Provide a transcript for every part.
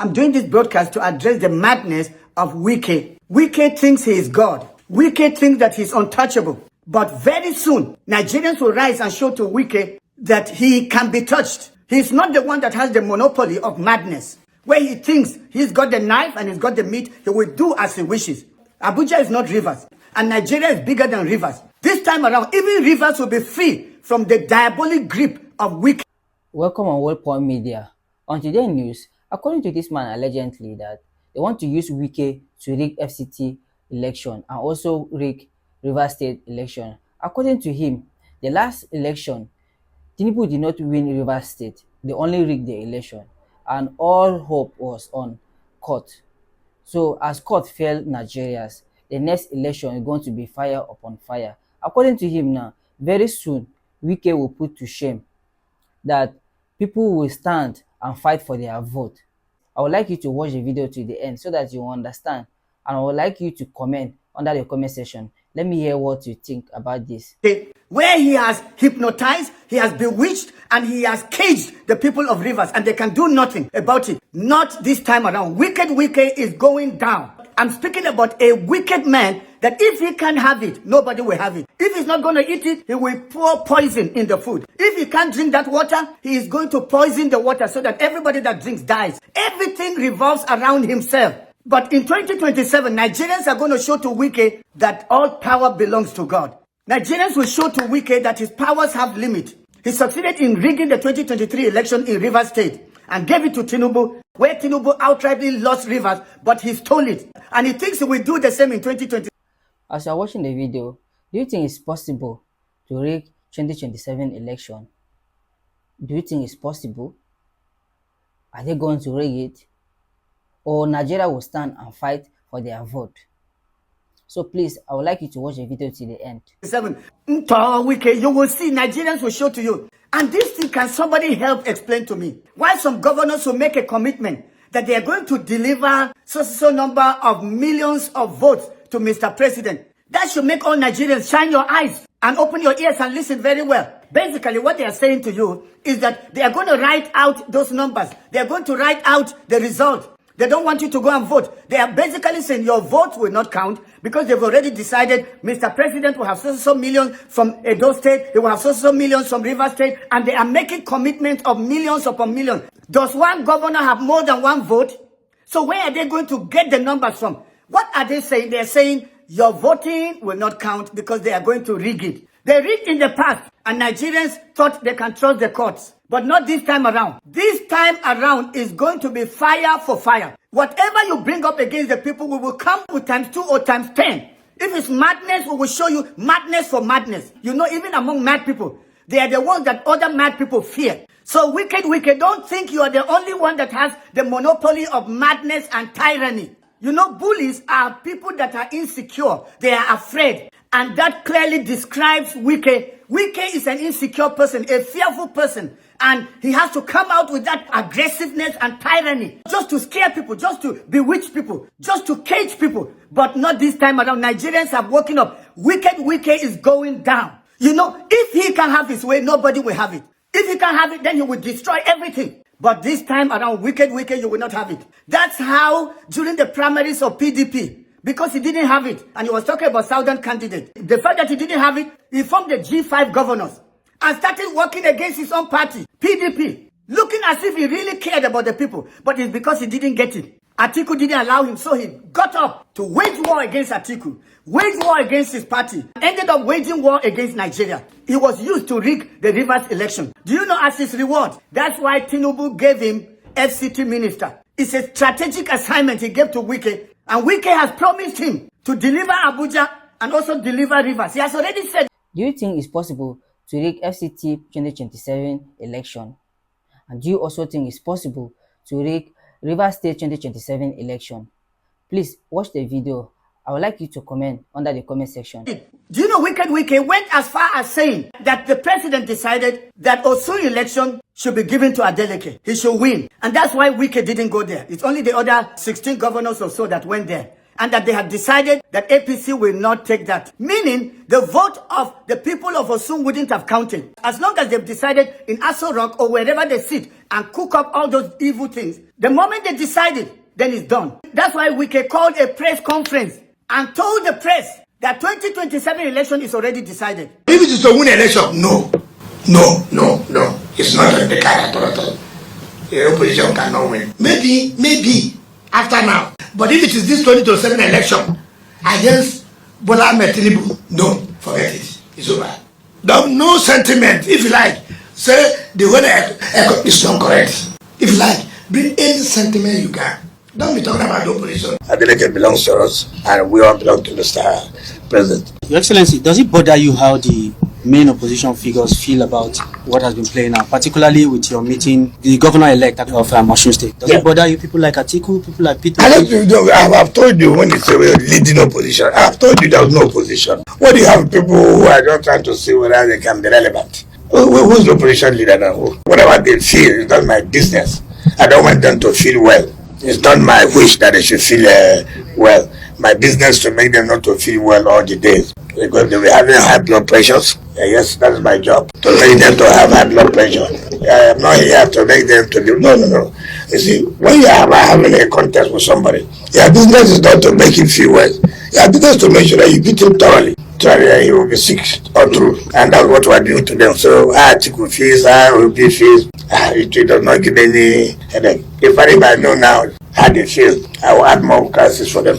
I'm doing this broadcast to address the madness of Wike. Wike thinks he is God. Wike thinks that he's untouchable. But very soon, Nigerians will rise and show to Wike that he can be touched. He's not the one that has the monopoly of madness, where he thinks he's got the knife and he's got the meat, he will do as he wishes. Abuja is not Rivers, and Nigeria is bigger than Rivers. This time around, even Rivers will be free from the diabolic grip of Wike. Welcome on WorldPoint Media. On today's news, according to this man allegedly that they want to use Wike to rig FCT election and also rig Rivers State election. According to him, the last election, Tinubu did not win Rivers State. They only rigged the election, and all hope was on court. So as court failed Nigerians, the next election is going to be fire upon fire. According to him now, very soon, Wike will put to shame that people will stand and fight for their vote. I would like you to watch the video to the end so that you understand, and I would like you to comment under the comment section. Let me hear what you think about this. Where he has hypnotized, he has bewitched, and he has caged the people of Rivers, and they can do nothing about it. Not this time around. Wicked Wike is going down. I'm speaking about a wicked man that if he can't have it, nobody will have it. If he's not going to eat it, he will pour poison in the food. If he can't drink that water, he is going to poison the water so that everybody that drinks dies. Everything revolves around himself. But in 2027, Nigerians are going to show to Wike that all power belongs to God. Nigerians will show to Wike that his powers have limit. He succeeded in rigging the 2023 election in Rivers State and gave it to Tinubu, where Tinubu outrightly lost Rivers, but he stole it. And he thinks he will do the same in 2020. As you are watching the video, do you think it's possible to rig 2027 election? Do you think it's possible? Are they going to rig it? Or Nigeria will stand and fight for their vote? So please, I would like you to watch the video to the end. Wike, you will see Nigerians will show to you. And this thing, can somebody help explain to me? Why some governors will make a commitment that they are going to deliver so number of millions of votes to Mr. President? That should make all Nigerians shine your eyes and open your ears and listen very well. Basically, what they are saying to you is that they are going to write out those numbers. They are going to write out the result. They don't want you to go and vote. They are basically saying your vote will not count because they've already decided Mr. President will have so millions from Edo State, he will have so millions from Rivers State, and they are making commitments of millions upon millions. Does one governor have more than one vote? So where are they going to get the numbers from? What are they saying? They're saying your voting will not count because they are going to rig it. They rigged in the past, and Nigerians thought they can trust the courts. But not this time around. This time around is going to be fire for fire. Whatever you bring up against the people, we will come with ×2 or ×10. If it's madness, we will show you madness for madness. You know, even among mad people, they are the ones that other mad people fear. So wicked, don't think you are the only one that has the monopoly of madness and tyranny. You know, bullies are people that are insecure. They are afraid. And that clearly describes Wike. Wike is an insecure person, a fearful person. And he has to come out with that aggressiveness and tyranny just to scare people, just to bewitch people, just to cage people. But not this time around. Nigerians have woken up. Wicked Wike is going down. You know, if he can have his way, nobody will have it. If he can have it, then he will destroy everything. But this time around, wicked Wike, you will not have it. That's how during the primaries of PDP, because he didn't have it, and he was talking about Southern candidate. The fact that he didn't have it, he formed the G5 governors and started working against his own party, PDP, looking as if he really cared about the people. But it's because he didn't get it. Atiku didn't allow him, so he got up to wage war against Atiku, wage war against his party, ended up waging war against Nigeria. He was used to rig the Rivers election. Do you know, as his reward? That's why Tinubu gave him FCT minister. It's a strategic assignment he gave to Wike, and Wike has promised him to deliver Abuja and also deliver Rivers. He has already said. Do you think it's possible to rig FCT 2027 election? And do you also think it's possible to rig Rivers State 2027 election? Please watch the video. I would like you to comment under the comment section. Do you know Wicked Wike went as far as saying that the president decided that Osun election should be given to Adeleke. He should win. And that's why Wike didn't go there. It's only the other 16 governors or so that went there. and that they have decided that APC will not take that. Meaning, the vote of the people of Osun wouldn't have counted. As long as they've decided in Aso Rock or wherever they sit and cook up all those evil things, the moment they decided, then it's done. That's why Wike called a press conference and told the press that 2027 election is already decided. If it is a win election, no. It's not on the card at all. The opposition cannot win. Maybe after now. But if it is this 2027 election against Bola Ahmed Tinubu, no, forget it. It's over. No sentiment. If you like, say the word is not correct. If you like, bring any sentiment you can. Don't be talking about the opposition. The election belongs to us, and we all belong to Mr. President. Your Excellency, does it bother you how the main opposition figures feel about what has been playing out, particularly with your meeting the governor-elect of Osun State? Does it bother you, people like Atiku, people like Peter? I've told you when it's a leading opposition. I've told you there's no opposition. What do you have people who are just trying to see whether they can be relevant? Who's the opposition leader now? Whatever they feel, it's not my business. I don't want them to feel well. It's not my wish that they should feel well. My business to make them not to feel well all the days. Because they were having high blood pressures. Yes, that's my job. To make them to have high blood pressure. I am not here to make them to do. No. You see, when you are having a contest with somebody, your business is not to make him feel well. Your business is to make sure that you beat him thoroughly. So that he will be sick or true. And that's what we are doing to them. So I take fees, I will be fees. It does not give any headache. If anybody know now how they feel, I will add more classes for them.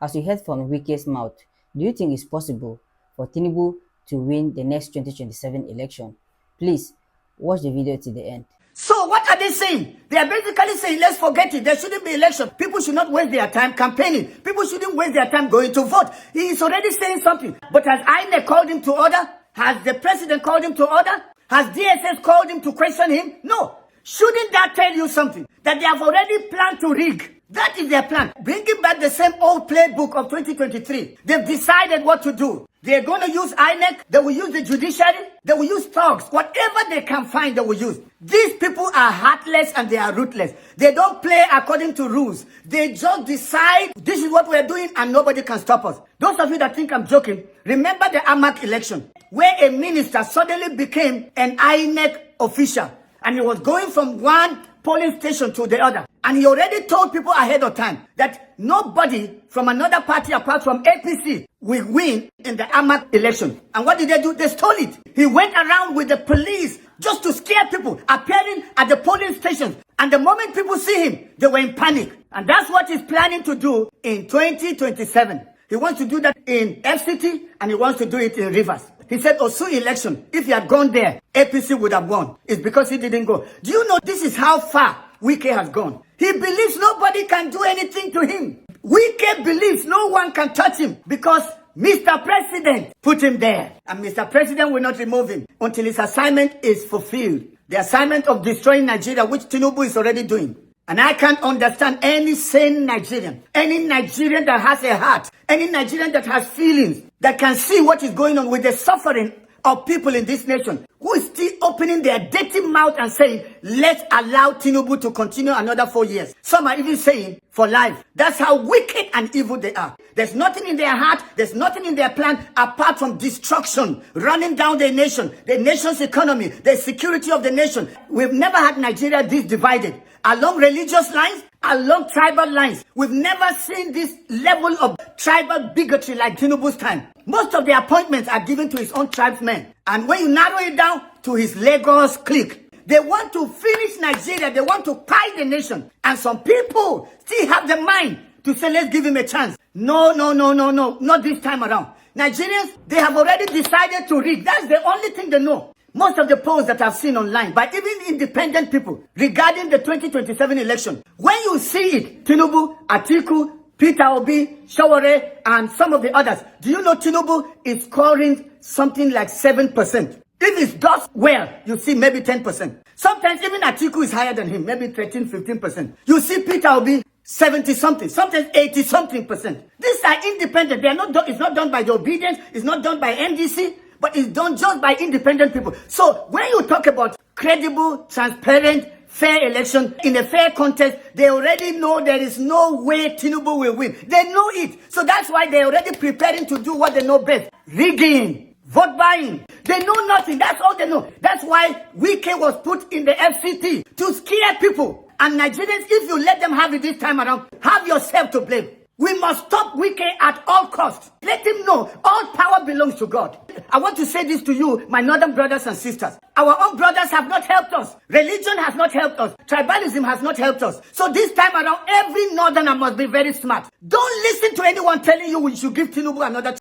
As you heard from Wike's mouth, do you think it's possible for Tinubu to win the next 2027 election? Please watch the video to the end. So what are they saying? They are basically saying, let's forget it. There shouldn't be election. People should not waste their time campaigning. People shouldn't waste their time going to vote. He is already saying something. But has INEC called him to order? Has the president called him to order? Has DSS called him to question him? No. Shouldn't that tell you something? That they have already planned to rig. That is their plan. Bringing back the same old playbook of 2023. They've decided what to do. They're going to use INEC. They will use the judiciary. They will use thugs. Whatever they can find, they will use. These people are heartless and they are ruthless. They don't play according to rules. They just decide this is what we're doing and nobody can stop us. Those of you that think I'm joking, remember the AMAC election where a minister suddenly became an INEC official and he was going from one polling station to the other. And he already told people ahead of time that nobody from another party apart from APC will win in the AMAC election. And what did they do? They stole it. He went around with the police just to scare people, appearing at the polling stations. And the moment people see him, they were in panic. And that's what he's planning to do in 2027. He wants to do that in FCT and he wants to do it in Rivers. He said, Osun election, if he had gone there, APC would have won. It's because he didn't go. Do you know this is how far Wike has gone? He believes nobody can do anything to him. Wike believes no one can touch him because Mr. President put him there. And Mr. President will not remove him until his assignment is fulfilled. The assignment of destroying Nigeria, which Tinubu is already doing. And I can't understand any sane Nigerian, any Nigerian that has a heart, any Nigerian that has feelings, that can see what is going on with the suffering of people in this nation, who is still opening their dirty mouth and saying, let's allow Tinubu to continue another 4 years. Some are even saying, for life. That's how wicked and evil they are. There's nothing in their heart, there's nothing in their plan apart from destruction, running down the nation's economy, the security of the nation. We've never had Nigeria this divided. Along religious lines, along tribal lines. We've never seen this level of tribal bigotry like Tinubu's time. Most of the appointments are given to his own tribesmen. And when you narrow it down to his Lagos clique, they want to finish Nigeria. They want to pie the nation. And some people still have the mind to say, let's give him a chance. No, not this time around. Nigerians, they have already decided to rig. That's the only thing they know. Most of the polls that I've seen online, by even independent people, regarding the 2027 election, when you see it, Tinubu, Atiku, Peter Obi, Shawore, and some of the others, do you know Tinubu is scoring something like 7%? If it does well, you see maybe 10%. Sometimes even Atiku is higher than him, maybe 13, 15%. You see Peter Obi, 70-something, sometimes 80-something%. These are independent. They are not. It's not done by the obedience. It's not done by NDC. But it's done just by independent people. So when you talk about credible, transparent, fair election, in a fair contest, they already know there is no way Tinubu will win. They know it. So that's why they're already preparing to do what they know best. Rigging, vote buying. They know nothing. That's all they know. That's why Wike was put in the FCT to scare people. And Nigerians, if you let them have it this time around, have yourself to blame. We must stop Wike at all costs. Let him know all power belongs to God. I want to say this to you, my northern brothers and sisters. Our own brothers have not helped us. Religion has not helped us. Tribalism has not helped us. So this time around, every northerner must be very smart. Don't listen to anyone telling you we should give Tinubu another.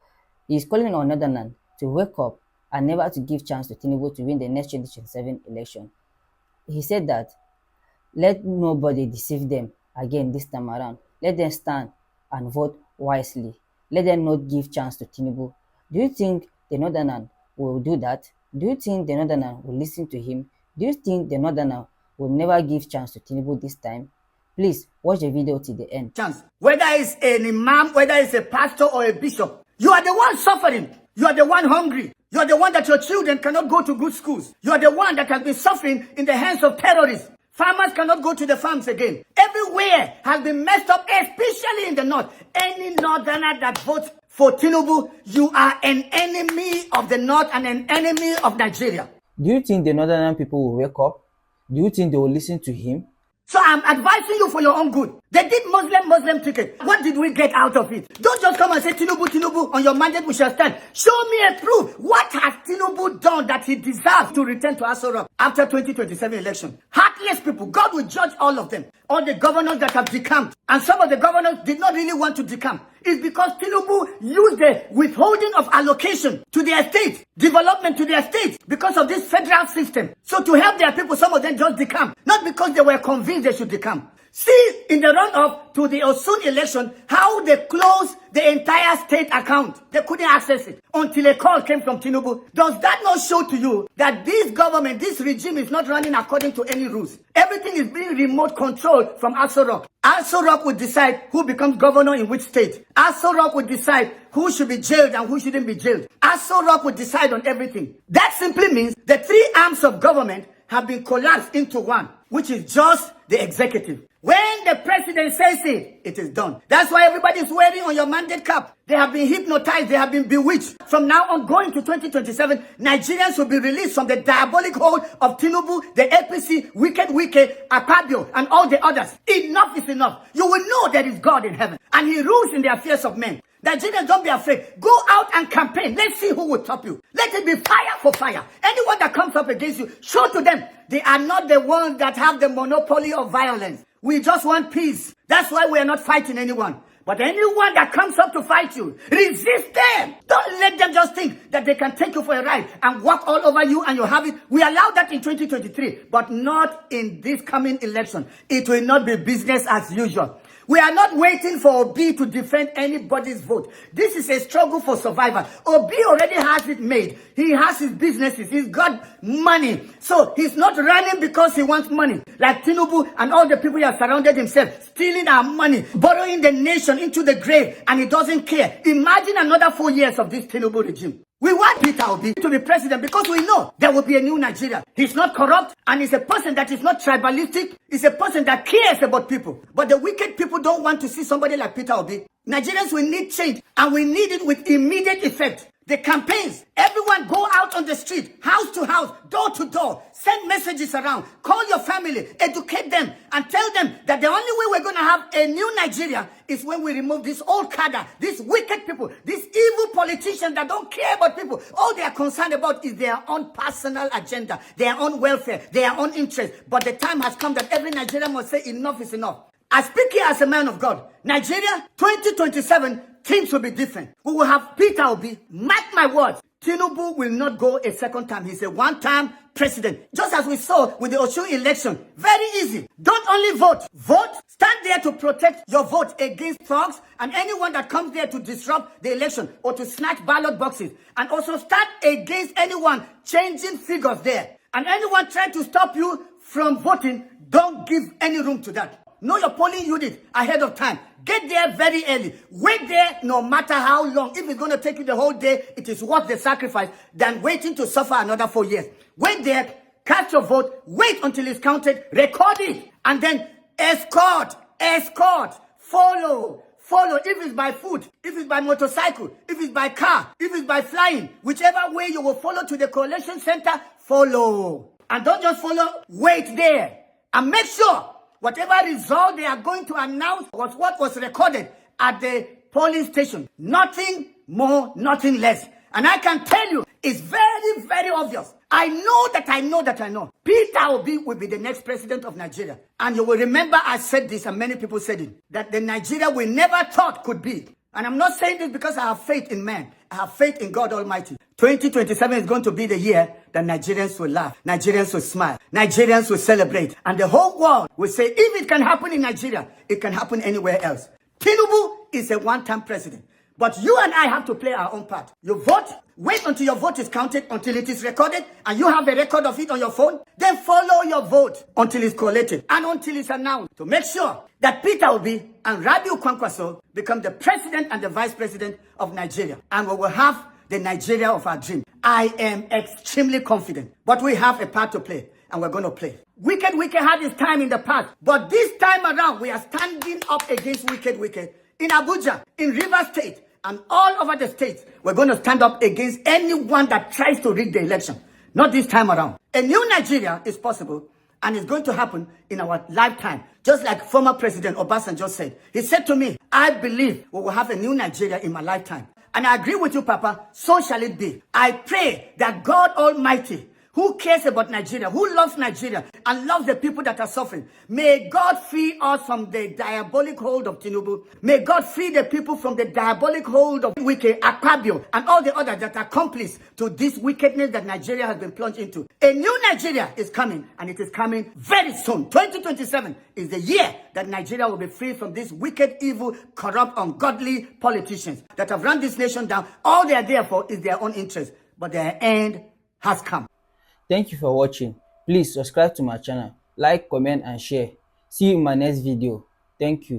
He is calling on northerners to wake up and never to give chance to Tinubu to win the next 2027 election. He said that let nobody deceive them again this time around. Let them stand and vote wisely. Let them not give chance to Tinubu. Do you think the northerner will do that? Do you think the northerner will listen to him? Do you think the northerner will never give chance to Tinubu this time? Please watch the video till the end. Chance. Whether it's an imam, whether it's a pastor or a bishop, you are the one suffering. You are the one hungry. You are the one that your children cannot go to good schools. You are the one that has been suffering in the hands of terrorists. Farmers cannot go to the farms again. Everywhere has been messed up, especially in the north. Any northerner that votes for Tinubu, you are an enemy of the north and an enemy of Nigeria. Do you think the northern people will wake up? Do you think they will listen to him? So I'm advising you for your own good. They did Muslim ticket. What did we get out of it? Don't just come and say, Tinubu, on your mandate we shall stand. Show me a proof. What has Tinubu done that he deserves to return to Aso Rock after 2027 election? Heartless people. God will judge all of them. All the governors that have decamped. And some of the governors did not really want to decamp. It's because Tinubu used the withholding of allocation to their state, development to their state, because of this federal system. So to help their people, some of them just decamp. Not because they were convinced they should decamp. See, in the run-up to the Osun election, how they closed the entire state account. They couldn't access it until a call came from Tinubu. Does that not show to you that this government, this regime is not running according to any rules? Everything is being remote controlled from Aso Rock. Aso Rock would decide who becomes governor in which state. Aso Rock would decide who should be jailed and who shouldn't be jailed. Aso Rock would decide on everything. That simply means the three arms of government have been collapsed into one, which is just the executive. When the president says it, it is done. That's why everybody is wearing on your mandate cap. They have been hypnotized. They have been bewitched. From now on, going to 2027, Nigerians will be released from the diabolic hold of Tinubu, the APC, Wicked Wike, Akpabio, and all the others. Enough is enough. You will know there is God in heaven, and he rules in the affairs of men. Nigerians, don't be afraid. Go out and campaign. Let's see who will top you. Let it be fire for fire. Anyone that comes up against you, show to them they are not the ones that have the monopoly of violence. We just want peace. That's why we are not fighting anyone. But anyone that comes up to fight you, resist them. Don't let them just think that they can take you for a ride and walk all over you and you have it. We allowed that in 2023, but not in this coming election. It will not be business as usual. We are not waiting for Obi to defend anybody's vote. This is a struggle for survival. Obi already has it made. He has his businesses. He's got money. So he's not running because he wants money. Like Tinubu and all the people he has surrounded himself, stealing our money, borrowing the nation into the grave, and he doesn't care. Imagine another 4 years of this Tinubu regime. We want Peter Obi to be president because we know there will be a new Nigeria. He's not corrupt and he's a person that is not tribalistic. He's a person that cares about people. But the wicked people don't want to see somebody like Peter Obi. Nigerians will need change and we need it with immediate effect. The campaigns, everyone go out on the street, house to house, door to door, send messages around, call your family, educate them, and tell them that the only way we're going to have a new Nigeria is when we remove this old cadre, these wicked people, these evil politicians that don't care about people. All they are concerned about is their own personal agenda, their own welfare, their own interest. But the time has come that every Nigerian must say enough is enough. I speak here as a man of God. Nigeria, 2027, things will be different. We will have Peter Obi. Mark my words. Tinubu will not go a second time. He's a one-time president. Just as we saw with the Osun election. Very easy. Don't only vote. Vote. Stand there to protect your vote against thugs and anyone that comes there to disrupt the election or to snatch ballot boxes. And also stand against anyone changing figures there. And anyone trying to stop you from voting, don't give any room to that. Know your polling unit ahead of time. Get there very early. Wait there no matter how long. If it's going to take you the whole day, it is worth the sacrifice than waiting to suffer another 4 years. Wait there, cast your vote, wait until it's counted, record it, and then escort, follow. If it's by foot, if it's by motorcycle, if it's by car, if it's by flying, whichever way you will follow to the collation center, follow. And don't just follow, wait there. And make sure whatever result they are going to announce was what was recorded at the polling station. Nothing more, nothing less. And I can tell you, it's very, very obvious. I know. Peter Obi will be the next president of Nigeria. And you will remember I said this, and many people said it, that the Nigeria we never thought could be. And I'm not saying this because I have faith in man. I have faith in God Almighty. 2027 is going to be the year that Nigerians will laugh, Nigerians will smile, Nigerians will celebrate. And the whole world will say, if it can happen in Nigeria, it can happen anywhere else. Tinubu is a one-time president. But you and I have to play our own part. You vote, wait until your vote is counted, until it is recorded, and you have a record of it on your phone. Then follow your vote until it's collated and until it's announced to make sure that Peter Obi and Rabiu Kwankwaso become the president and the vice president of Nigeria. And we will have the Nigeria of our dream. I am extremely confident, but we have a part to play, and we're going to play. Wicked had his time in the past, but this time around, we are standing up against Wicked in Abuja, in Rivers State, and all over the states. We're going to stand up against anyone that tries to rig the election. Not this time around. A new Nigeria is possible, and it's going to happen in our lifetime. Just like former President Obasanjo said. He said to me, I believe we will have a new Nigeria in my lifetime. And I agree with you, Papa. So shall it be. I pray that God Almighty, who cares about Nigeria, who loves Nigeria, and loves the people that are suffering, may God free us from the diabolic hold of Tinubu. May God free the people from the diabolic hold of Wike, Akpabio, and all the others that are accomplice to this wickedness that Nigeria has been plunged into. A new Nigeria is coming, and it is coming very soon. 2027 is the year that Nigeria will be free from these wicked, evil, corrupt, ungodly politicians that have run this nation down. All they are there for is their own interest, but their end has come. Thank you for watching. Please subscribe to my channel, like, comment and share. See you in my next video. Thank you.